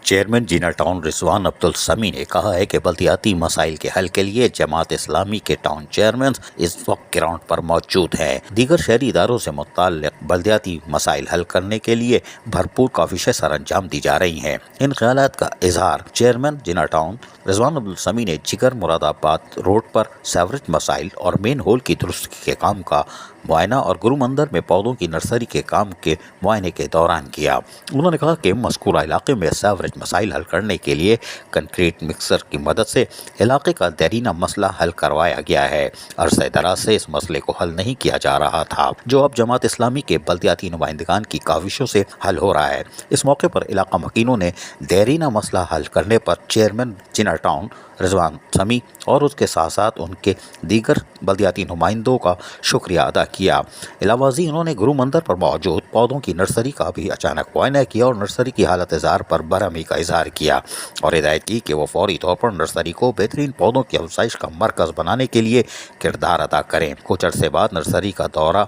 Chairman جینا town رضوان عبدل سمیع نے کہا ہے کہ بلدیاتی مسائل کے حل کے لیے جماعت اسلامی کے ٹاؤن چیئرمین اس وقت گراؤنڈ پر موجود ہیں۔ دیگر شہری اداروں سے متعلق بلدیاتی مسائل حل کرنے کے لیے بھرپور کوششیں سر انجام دی جا رہی ہیں۔ ان خیالات کا اظہار چیئرمین جینا ٹاؤن رضوان عبدل سمیع نے جگر مراد آباد روڈ پر سیوریج مسائل اور مین ہول کی درستگی کے کام کا معائنہ اور گرو مندر میں پودوں کی نرسری کے کام کے معائنے کے دوران کیا۔ انہوں نے کہا کہ مذکورہ علاقے میں سیوریج مسائل حل کرنے کے لیے کنکریٹ مکسر کی مدد سے علاقے کا دیرینہ مسئلہ حل کروایا گیا ہے۔ عرصہ دراز سے اس مسئلے کو حل نہیں کیا جا رہا تھا، جو اب جماعت اسلامی کے بلدیاتی نمائندگان کی کاوشوں سے حل ہو رہا ہے۔ اس موقع پر علاقہ مکینوں نے دیرینہ مسئلہ حل کرنے پر چیئرمین جینا ٹاؤن رضوان سمیع اور اس کے ساتھ ساتھ ان کے دیگر بلدیاتی نمائندوں کا شکریہ ادا کیا۔ علاوہ ازیں انہوں نے گرو مندر پر موجود پودوں کی نرسری کا بھی اچانک معائنہ کیا اور نرسری کی حالت زار پر برہمی کا اظہار کیا اور ہدایت کی کہ وہ فوری طور پر نرسری کو بہترین پودوں کی افزائش کا مرکز بنانے کے لیے کردار ادا کریں۔ کچھ عرصے بعد نرسری کا دورہ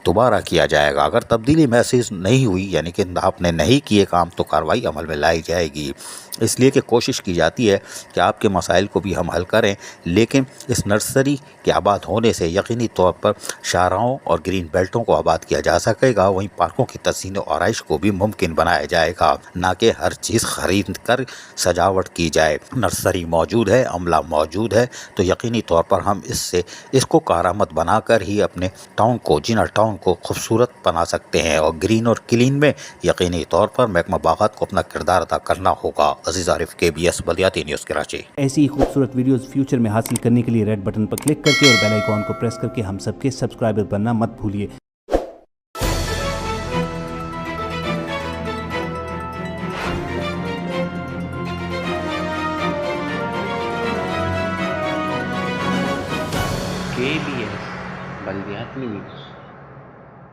دوبارہ کیا جائے گا۔ اگر تبدیلی محسوس نہیں ہوئی یعنی کہ آپ نے نہیں کیے کام تو کارروائی عمل میں لائی جائے گی۔ اس لیے کہ کوشش کی جاتی ہے کہ آپ کے مسائل کو بھی ہم حل کریں، لیکن اس نرسری کے آباد ہونے سے یقینی طور پر شاہراہوں اور گرین بیلٹوں کو آباد کیا جا سکے گا، وہیں پارکوں کی تزئین و آرائش کو بھی ممکن بنایا جائے گا، نہ کہ ہر چیز خرید کر سجاوٹ کی جائے۔ نرسری موجود ہے، عملہ موجود ہے، تو یقینی طور پر ہم اس کو کارآمد بنا کر ہی اپنے ٹاؤن کو، جینا ٹاؤن کو خوبصورت بنا سکتے ہیں، اور گرین اور کلین میں یقینی طور پر محکمہ باغات کو اپنا کردار ادا کرنا ہوگا۔ عزیز عارف، KBS بلدیاتی نیوز کراچی۔ ایسی ہی خوبصورت ویڈیوز فیوچر میں حاصل کرنے کے لیے ریڈ بٹن پر کلک کر کے اور بیل آئیکن کو پریس کر کے ہم سب کے سبسکرائبر بننا مت بھولیے۔ KBS بلدیاتی نیوز۔